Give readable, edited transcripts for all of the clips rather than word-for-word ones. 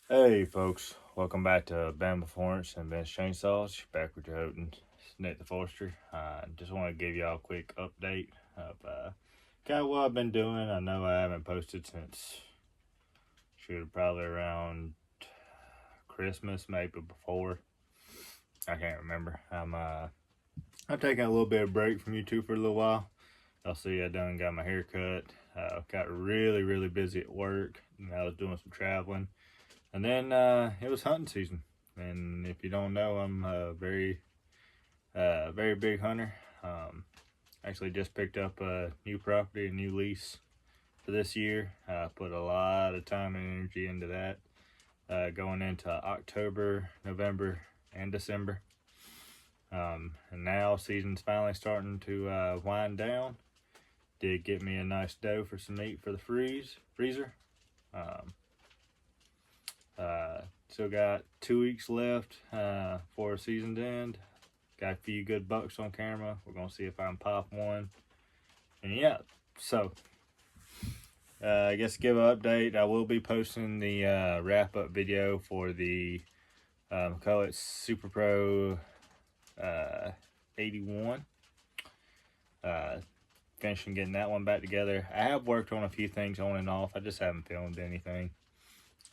Hey folks, welcome back to Bama Performance and Ben's Chainsaws. Back with your Houghton, Nick the Forester. Just want to give y'all a quick update of kind of what I've been doing. I know I haven't posted since probably around Christmas, maybe before. I can't remember. I'm taking a little bit of break from YouTube for a little while. I'll see I done got my hair cut. Got really busy at work. And I was doing some traveling. And then it was hunting season. And if you don't know, I'm a very big hunter. Actually, just picked up a new property, a new lease for this year. Put a lot of time and energy into that. Going into October, November, and December. And now season's finally starting to wind down. Did get me a nice doe for some meat for the freezer. Um, Still got 2 weeks left for season's end. Got a few good bucks on camera. We're gonna see if I can pop one. And yeah, so I guess give an update. I will be posting the wrap up video for the call it Super Pro 81. Finishing getting that one back together. I have worked on a few things on and off. I just haven't filmed anything.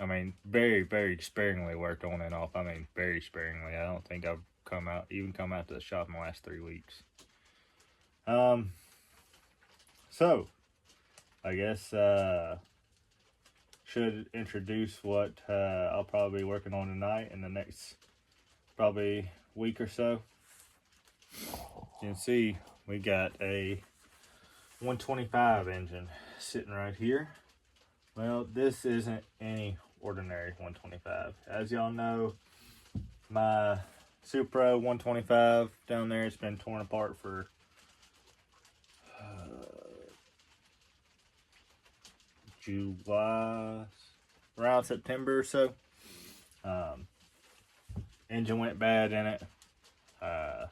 I mean, very sparingly worked on and off. I mean, very sparingly. I don't think I've come out to the shop in the last 3 weeks. So I guess should introduce what I'll probably be working on tonight in the next probably week or so. You can see we got a 125 engine sitting right here. Well, this isn't any ordinary 125. As y'all know, my Supro 125 down there, it's been torn apart for July, around September or so. Engine went bad in it. I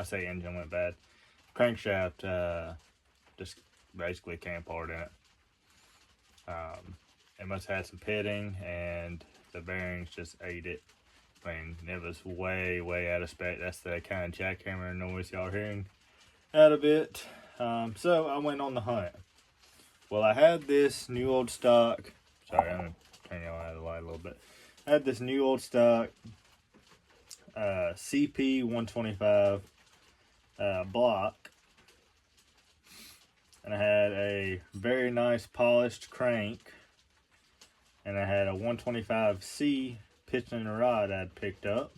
say engine went bad. Crankshaft just basically came apart in it. It must have had some pitting and the bearings just ate it. I mean, it was way out of spec. That's the kind of jackhammer noise y'all hearing out of it. So I went on the hunt. Well, I had this new old stock. Sorry, I'm going to turn y'all out of the light a little bit. I had this new old stock CP 125 block. And I had a very nice polished crank. And I had a 125C piston and rod I'd picked up.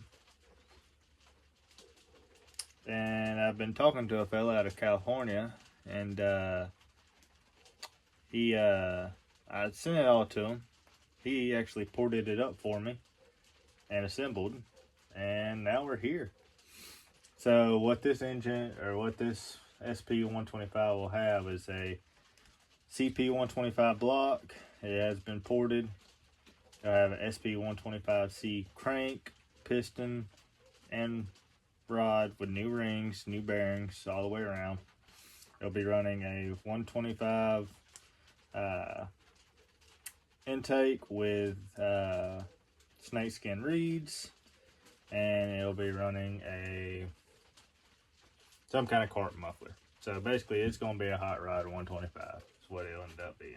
And I've been talking to a fella out of California, and I sent it all to him. He actually ported it up for me and assembled, and now we're here. So what this engine, or what this SP 125 will have, is a CP 125 block. It has been ported. It'll have an SP 125C crank, piston, and rod with new rings, new bearings all the way around. It'll be running a 125 intake with snakeskin reeds, and it'll be running some kind of carp muffler. So basically, it's going to be a hot rod 125. Is what it'll end up being.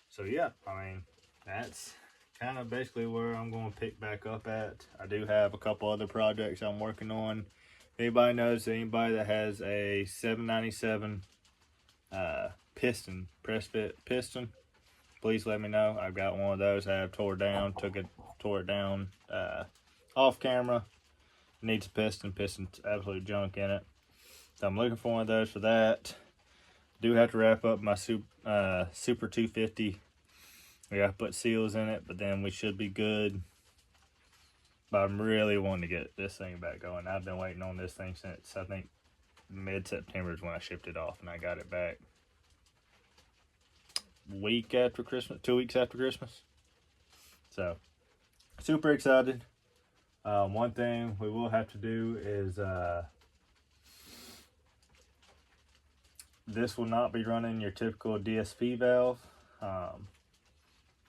So yeah, I mean, that's kind of basically where I'm going to pick back up at. I do have a couple other projects I'm working on. If anybody knows anybody that has a 797 piston, press fit piston, please let me know. I've got one of those I have tore it down off camera. Needs a piston's absolute junk in it. So I'm looking for one of those for that. Do have to wrap up my Super 250. We got to put seals in it, but then we should be good. But I'm really wanting to get this thing back going. I've been waiting on this thing since, I think, mid-September is when I shipped it off, and I got it back week after Christmas, 2 weeks after Christmas. So, super excited. One thing we will have to do is this will not be running your typical DSP valve.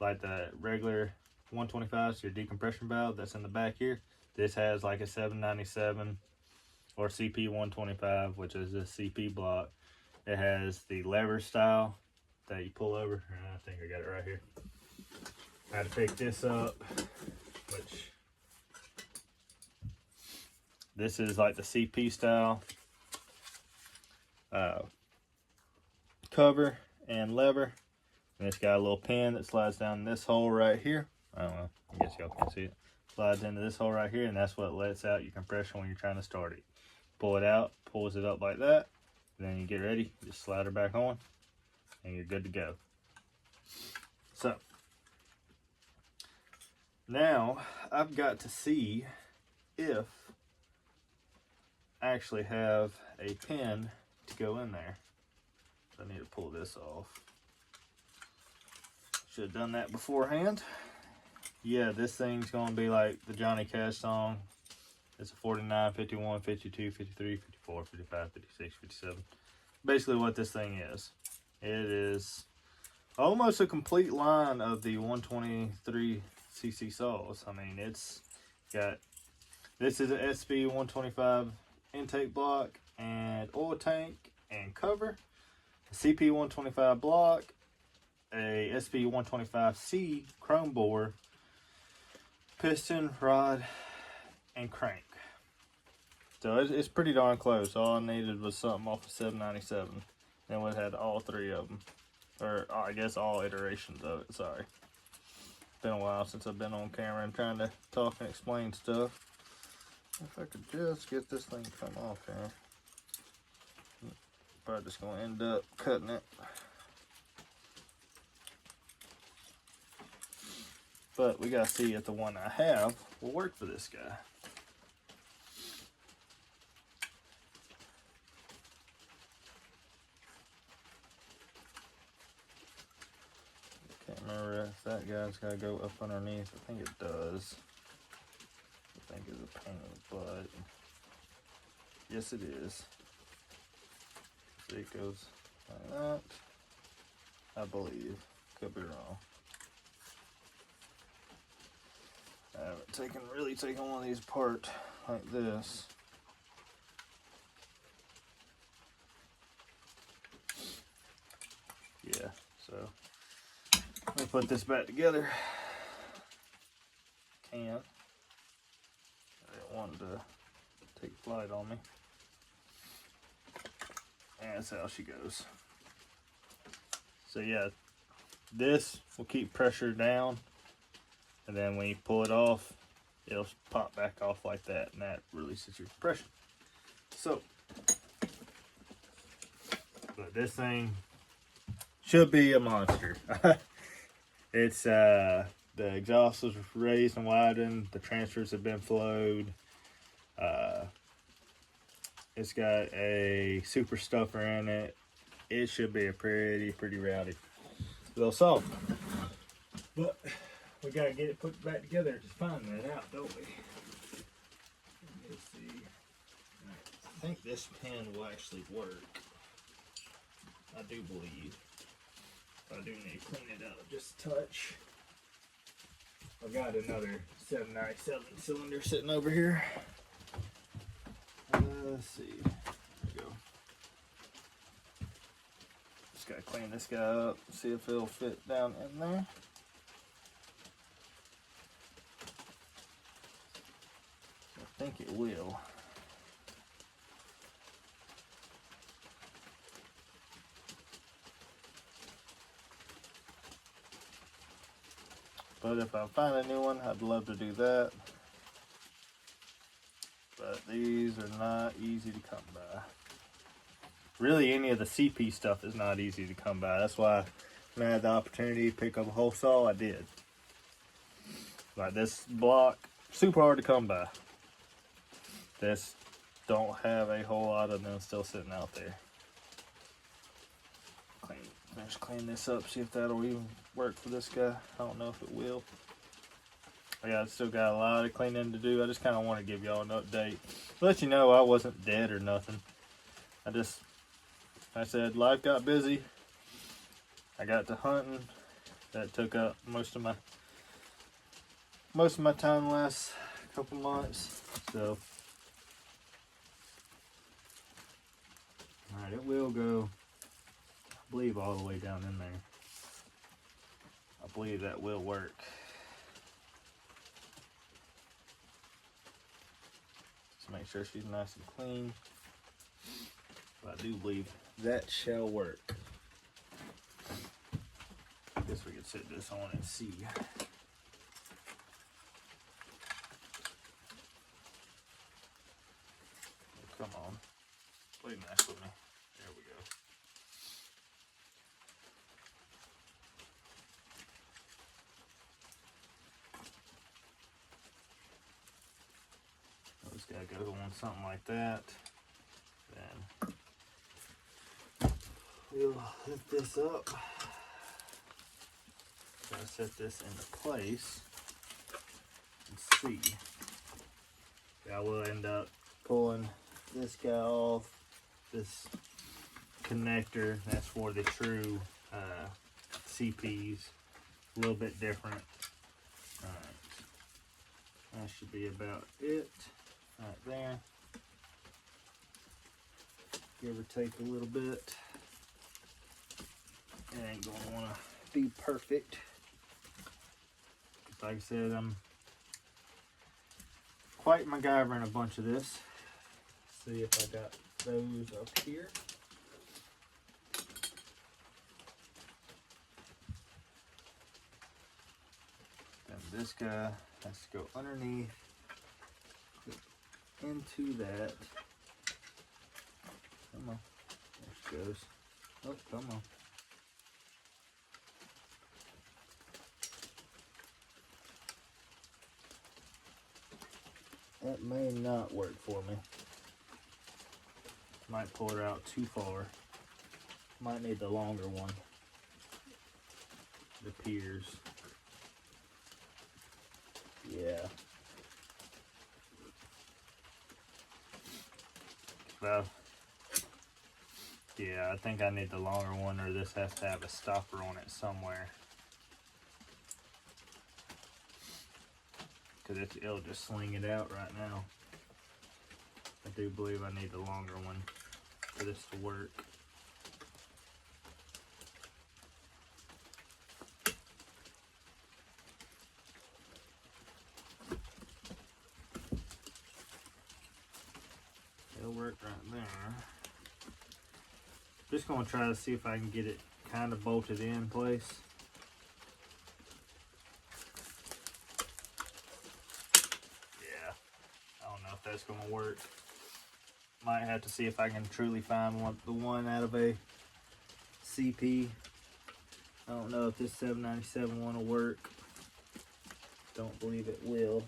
like the regular 125s, your decompression valve that's in the back here. This has like a 797 or CP 125, which is a CP block. It has the lever style that you pull over. I think I got it right here. I had to pick this up, which this is like the CP style cover and lever. And it's got a little pin that slides down this hole right here. I don't know, I guess y'all can see it. Slides into this hole right here, and that's what lets out your compression when you're trying to start it. Pull it out, pulls it up like that, and then you get ready, just slide her back on, and you're good to go. So, now I've got to see if I actually have a pin to go in there. I need to pull this off. Should have done that beforehand. Yeah, this thing's gonna be like the Johnny Cash song. It's a 49, 51, 52, 53, 54, 55, 56, 57. Basically what this thing is. It is almost a complete line of the 123cc saws. I mean, it's got, this is an SB 125 intake block and oil tank and cover, a CP 125 block, a SB 125C chrome bore, piston, rod, and crank. So it's pretty darn close. All I needed was something off of 797, and we had all three of them, or I guess all iterations of it. Sorry, been a while since I've been on camera and trying to talk and explain stuff. If I could just get this thing to come off here, probably just gonna end up cutting it. But we gotta see if the one I have will work for this guy. Can't remember if that guy's gotta go up underneath. I think it does. I think it's a pain in the butt. Yes, it is. See, it goes like that. I believe. Could be wrong. I haven't really taken one of these apart like this. Yeah, so let me put this back together. I didn't want to take flight on me. And that's how she goes. So yeah, this will keep pressure down. And then when you pull it off, it'll pop back off like that, and that releases your compression. So, but this thing should be a monster. It's the exhaust was raised and widened, the transfers have been flowed. It's got a super stuffer in it. It should be a pretty rowdy little saw. But we gotta get it put back together to find that out, don't we? Let me see. I think this pin will actually work. I do believe. I do need to clean it up just a touch. I got another 797 cylinder sitting over here. Let's see. There we go. Just gotta clean this guy up, see if it'll fit down in there. I think it will. But if I find a new one, I'd love to do that. But these are not easy to come by. Really, any of the CP stuff is not easy to come by. That's why when I had the opportunity to pick up a whole saw, I did. Like this block, super hard to come by. This don't have a whole lot of them still sitting out there. Let's clean this up, see if that'll even work for this guy. I don't know if it will. I still got a lot of cleaning to do. I just kind of want to give y'all an update. Let you know I wasn't dead or nothing. I said life got busy. I got to hunting, That took up most of my time the last couple months. So, all right, it will go, I believe, all the way down in there. I believe that will work. Just make sure she's nice and clean. But I do believe that shall work. I guess we could set this on and see. Come on. Play nice with me. There we go. Just gotta go on something like that. Then we'll lift this up. Try to set this into place and see. I will end up pulling this guy off. This connector, that's for the true CPs. A little bit different. Alright. That should be about it. Right there. Give or take a little bit. It ain't gonna wanna be perfect. Like I said, I'm quite MacGyvering a bunch of this. See if I got those up here. And this guy has to go underneath into that. Come on. There she goes. Oh, come on. That may not work for me. Might pull her out too far. Might need the longer one. It appears. Yeah. Well, yeah, I think I need the longer one, or this has to have a stopper on it somewhere. Because it'll just sling it out right now. I do believe I need the longer one for this to work. It'll work right there. Just gonna try to see if I can get it kind of bolted in place. Yeah, I don't know if that's gonna work. Might have to see if I can truly find the one out of a CP. I don't know if this 797 one will work. Don't believe it will.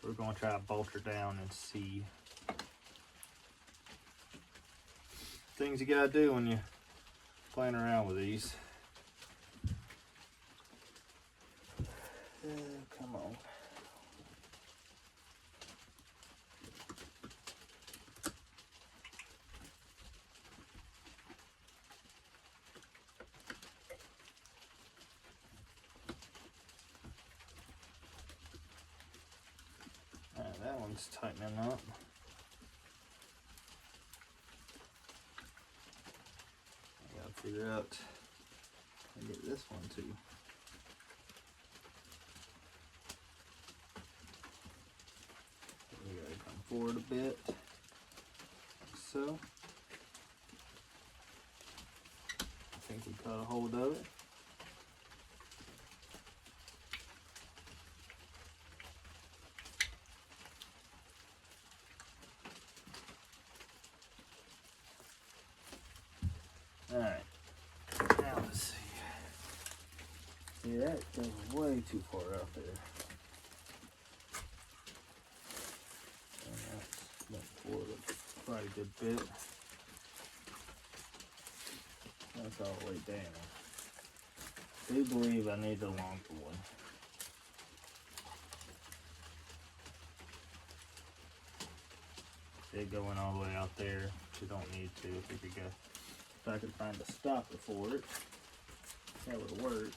We're gonna try to bolt her down and see. Things you gotta do when you're playing around with these. Come on. That one's tightening up. I gotta figure out how to get this one too. We gotta come forward a bit, like so. I think we got a hold of it. Alright, now let's see. See, that goes way too far out there. And that's went forward quite a good bit. That's all the way down. I do believe I need the longer one. It going all the way out there, but you don't need to. If I could find a stopper for it, that would work.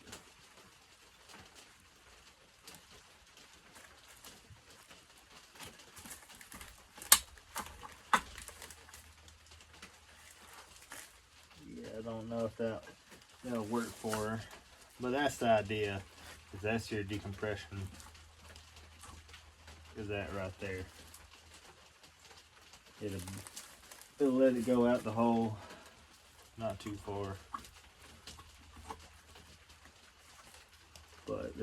don't know if that'll work for her, but that's the idea. Is that's your decompression. Is that right there? It'll let it go out the hole, not too far. But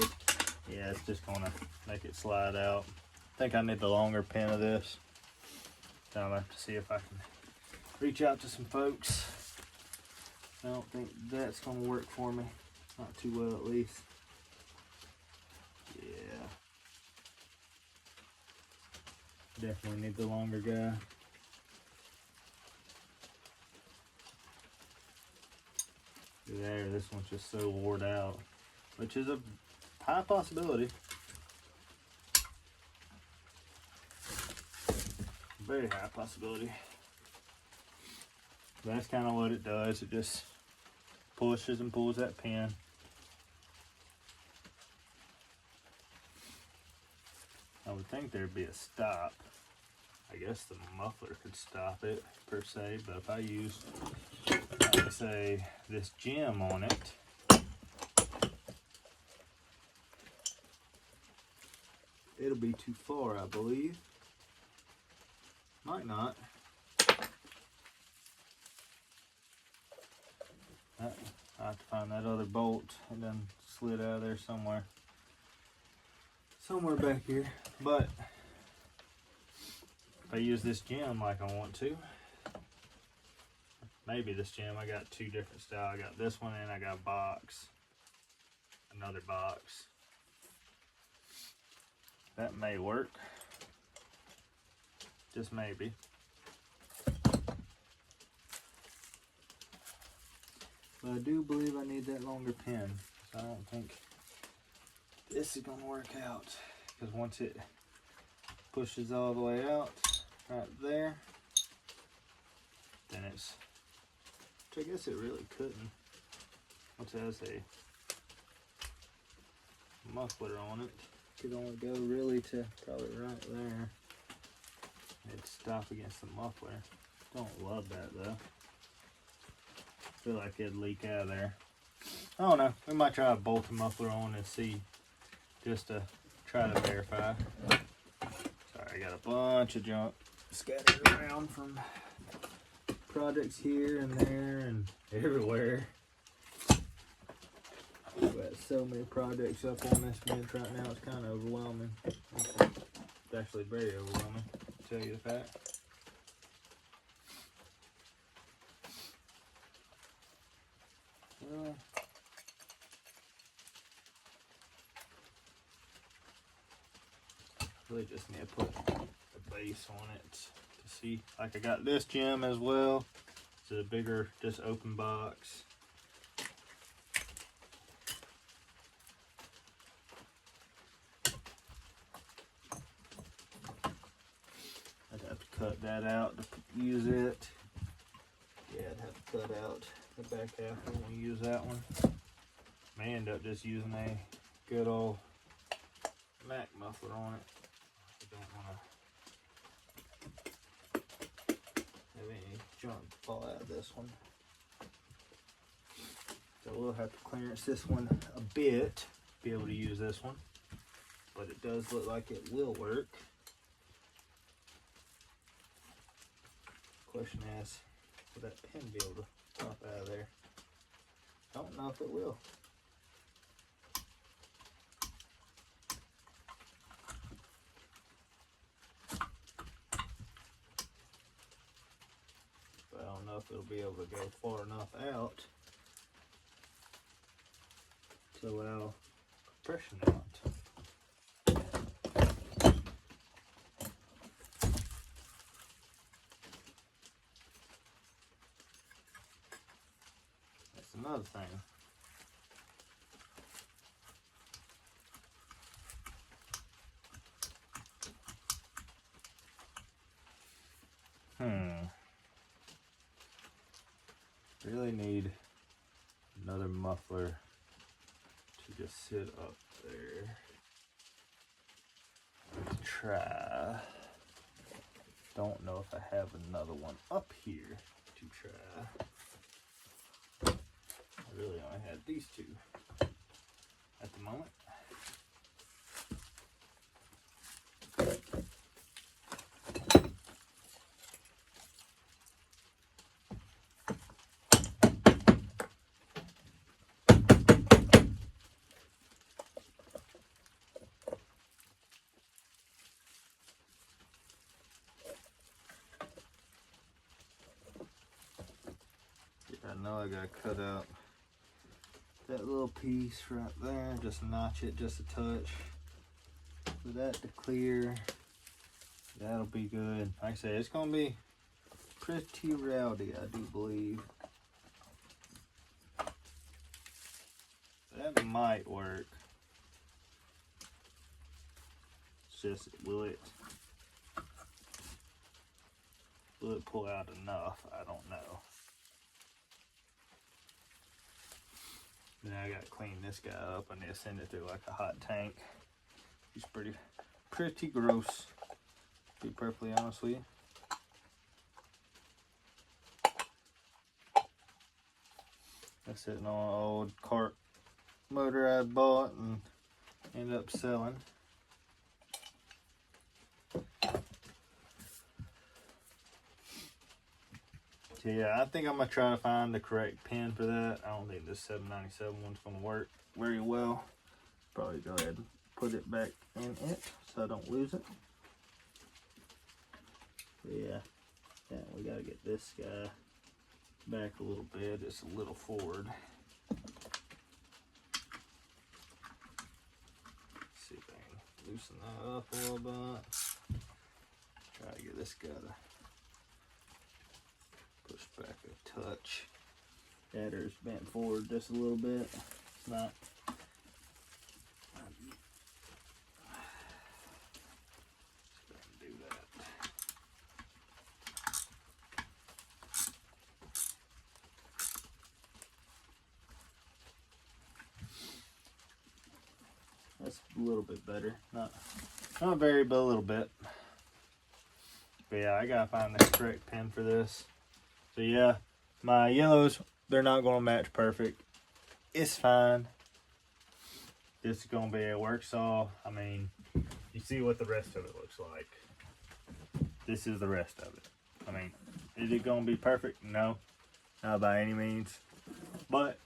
yeah, it's just gonna make it slide out. I think I need the longer pin of this. I'll have to see if I can reach out to some folks. I don't think that's gonna work for me. Not too well, at least. Yeah. Definitely need the longer guy. There, this one's just so wore out, which is a high possibility. Very high possibility. That's kind of what it does. It just pushes and pulls that pin. I would think there'd be a stop. I guess the muffler could stop it per se, but if I use, like say, this gem on it, it'll be too far, I believe. Might not. I have to find that other bolt and then slid out of there somewhere. Somewhere back here. But if I use this gem like I want to, maybe this gem, I got two different styles. I got this one and I got a box. Another box. That may work. Just maybe. But I do believe I need that longer pin. So I don't think this is going to work out. Because once it pushes all the way out, right there, then it's, which I guess it really couldn't. Once it has a muffler on it, it could only go really to probably right there. It'd stop against the muffler. Don't love that though. Feel like it'd leak out of there. I don't know. We might try to bolt the muffler on and see, just to try to verify. Sorry, I got a bunch of junk scattered around from projects here and there and everywhere. We've got so many projects up on this bench right now. It's kind of overwhelming. It's actually very overwhelming, to tell you the fact. Really just need to put the base on it to see. Like I got this gem as well. It's a bigger, just open box. I'd have to cut that out to use it. Yeah, I'd have to cut out the back half when we use that one. May end up just using a good old Mac muffler on it. I don't want to have any junk fall out of this one. So we'll have to clearance this one a bit to be able to use this one. But it does look like it will work. Question is, will that pin be able to pop out of there? Don't know if it will. But I don't know if it'll be able to go far enough out to allow compression out. That's another thing. Really need another muffler to just sit up there. Let's try. Don't know if I have another one up here to try. really only had these two at the moment. I know I gotta cut out that little piece right there, just notch it just a touch for that to clear. That'll be good. Like I say, it's gonna be pretty rowdy, I do believe. That might work. It's just, will it pull out enough? I don't know. Then I gotta clean this guy up. I need to send it through like a hot tank. He's pretty gross, to be perfectly honest with you. That's sitting on an old cart motor I bought and ended up selling. So yeah, I think I'm gonna try to find the correct pin for that. I don't think this 797 one's gonna work very well. Probably go ahead and put it back in it so I don't lose it. But yeah, we gotta get this guy back a little bit. It's a little forward. See if I can loosen that up a little bit. Try to get this guy to push back a touch. Header's bent forward just a little bit. It's not. Do that. That's a little bit better. Not very, but a little bit. But yeah, I gotta find the correct pin for this. So yeah, my yellows, they're not gonna match perfect. It's fine. This is gonna be a work saw. I mean, you see what the rest of it looks like. This is the rest of it. I mean, is it gonna be perfect? No, not by any means. But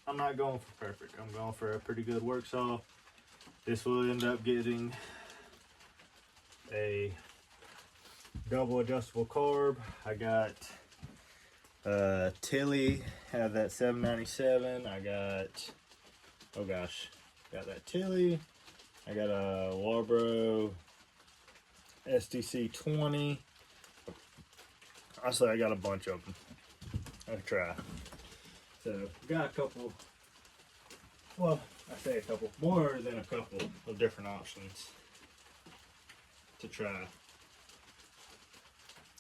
I'm not going for perfect. I'm going for a pretty good work saw. This will end up getting a double adjustable carb. I got Tilly, have that 797. I got, oh gosh, got that Tilly. I got a Warbro STC 20. Honestly, I got a bunch of them. I'll try. So, got a couple, well, I say a couple, more than a couple of different options to try.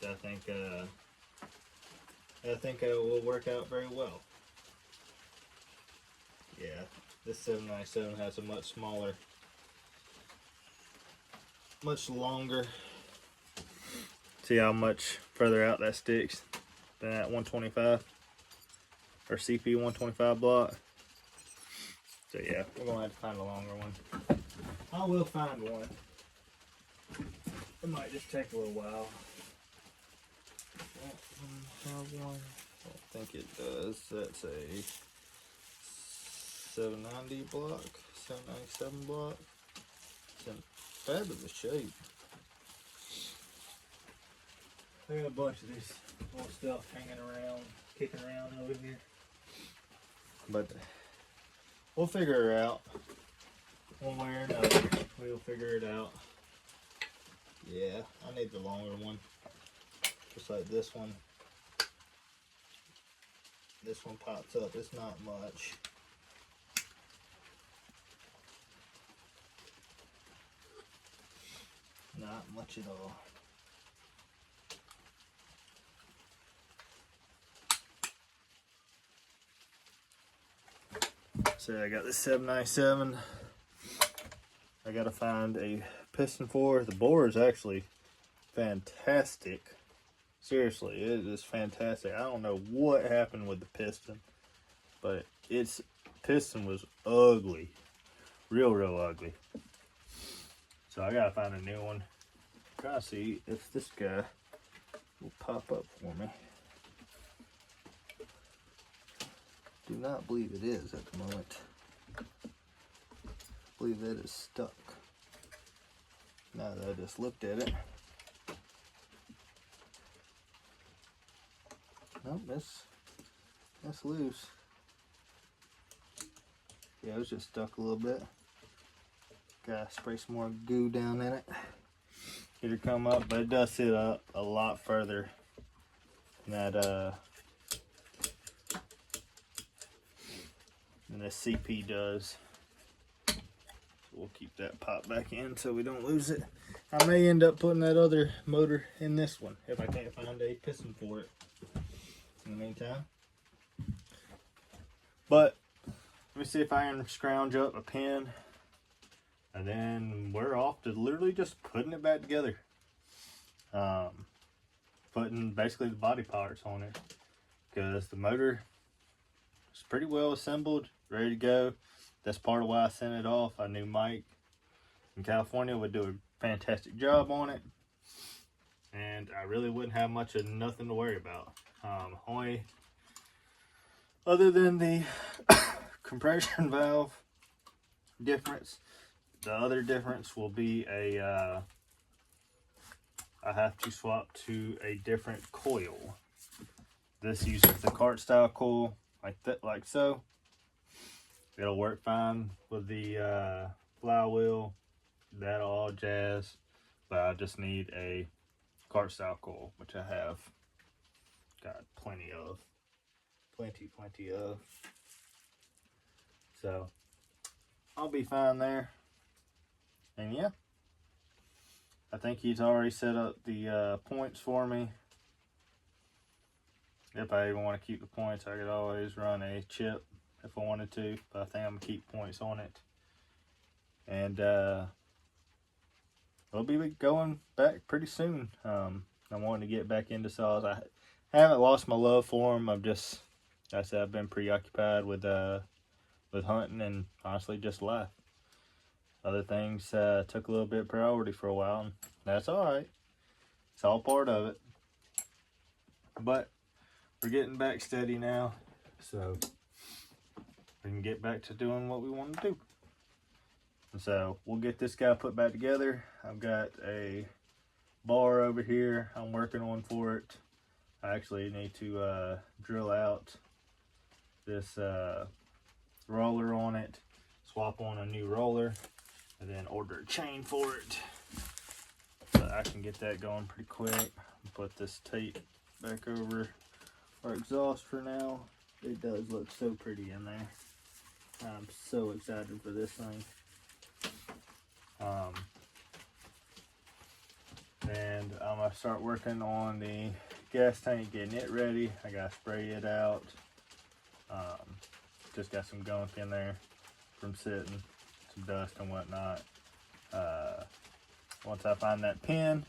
I think it will work out very well. Yeah, this 797 has a much smaller, much longer. See how much further out that sticks than that 125 or CP 125 block. So yeah, we're gonna have to find a longer one. I will find one. It might just take a little while. I don't think it does. That's a 790 block, 797 block. It's in fabulous shape. I got a bunch of this little stuff hanging around, kicking around over here. But we'll figure it out. One way or another, we'll figure it out. Yeah, I need the longer one. Just like this one. This one pops up. It's not much. Not much at all. So I got this 797. I gotta find a piston for. The bore is actually fantastic. Seriously, it is fantastic. I don't know what happened with the piston. but its piston was ugly, real ugly. So I gotta find a new one. Try to see if this guy will pop up for me. Do not believe it is at the moment. I believe it is stuck. Now that I just looked at it. Nope, that's loose. Yeah, it was just stuck a little bit. Gotta spray some more goo down in it. Get it come up, but it does sit up a lot further than that than the CP does. So we'll keep that pop back in so we don't lose it. I may end up putting that other motor in this one if I can't find a piston for it in the meantime. But let me see if I can scrounge up a pin, and then we're off to literally just putting it back together. Putting basically the body parts on it, because the motor is pretty well assembled, ready to go. That's part of why I sent it off. I knew Mike in California would do a fantastic job on it, and I really wouldn't have much of nothing to worry about. Only other than the compression valve difference, the other difference will be I have to swap to a different coil. This uses the cart style coil like so. It'll work fine with the flywheel, that all jazz, but I just need a cart style coil, which I have got plenty of. So I'll be fine there. And yeah, I think he's already set up the points for me. If I even want to keep the points, I could always run a chip if I wanted to, but I think I'm gonna keep points on it. And we'll be going back pretty soon. I'm wanting to get back into saws. I haven't lost my love for them. Like I said, I've been preoccupied with hunting and honestly just life. Other things took a little bit of priority for a while, and that's all right. It's all part of it. But we're getting back steady now, so we can get back to doing what we want to do. And so we'll get this guy put back together. I've got a bar over here I'm working on for it. I actually need to drill out this roller on it, swap on a new roller, and then order a chain for it. But I can get that going pretty quick. Put this tape back over our exhaust for now. It does look so pretty in there. I'm so excited for this thing. And I'm gonna start working on the gas tank, getting it ready. I gotta spray it out. Just got some gunk in there from sitting, some dust and whatnot. Once I find that pin,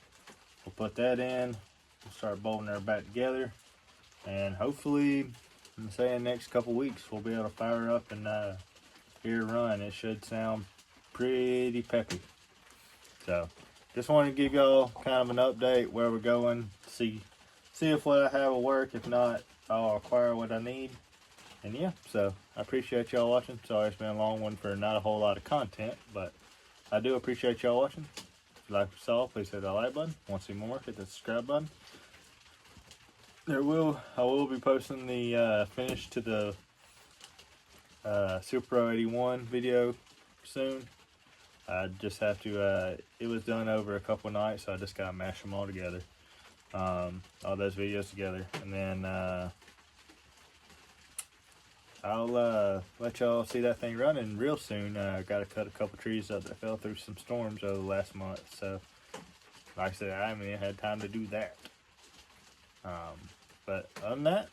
we'll put that in. We'll start bolting her back together, and hopefully, I'm saying next couple weeks, we'll be able to fire her up and hear it run. It should sound pretty peppy. So just wanted to give y'all kind of an update where we're going. See if what I have will work. If not, I'll acquire what I need. And yeah, so I appreciate y'all watching. Sorry it's been a long one for not a whole lot of content, but I do appreciate y'all watching. If you like what you saw, please hit that like button. Want to see more, hit the subscribe button. I will be posting the finish to the Super Pro 81 video soon. I just have to, it was done over a couple nights, so I just gotta mash them all together. All those videos together. And then I'll let y'all see that thing running real soon. I gotta cut a couple trees up that fell through some storms over the last month. So, like I said, I haven't even had time to do that. But other than that,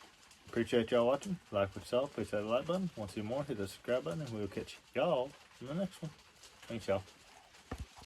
appreciate y'all watching. Like what you saw, please hit the like button. Want to see more, hit the subscribe button, and we'll catch y'all in the next one. Thanks, y'all.